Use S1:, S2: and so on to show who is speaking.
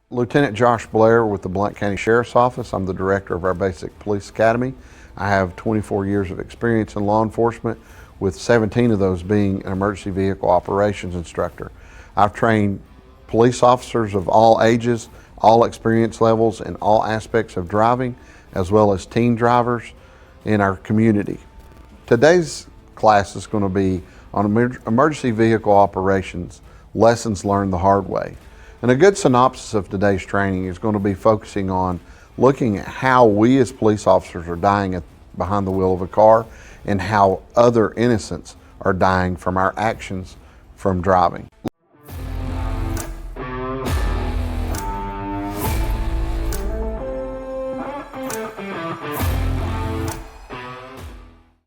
S1: Lieutenant Josh Blair with the Blount County Sheriff's Office. I'm the director of our Basic Police Academy. I have 24 years of experience in law enforcement, with 17 of those being an emergency vehicle operations instructor. I've trained police officers of all ages, all experience levels, and all aspects of driving, as well as teen drivers in our community. Today's class is going to be on emergency vehicle operations, lessons learned the hard way. And a good synopsis of today's training is going to be focusing on looking at how we as police officers are dying behind the wheel of a car, and how other innocents are dying from our actions from driving.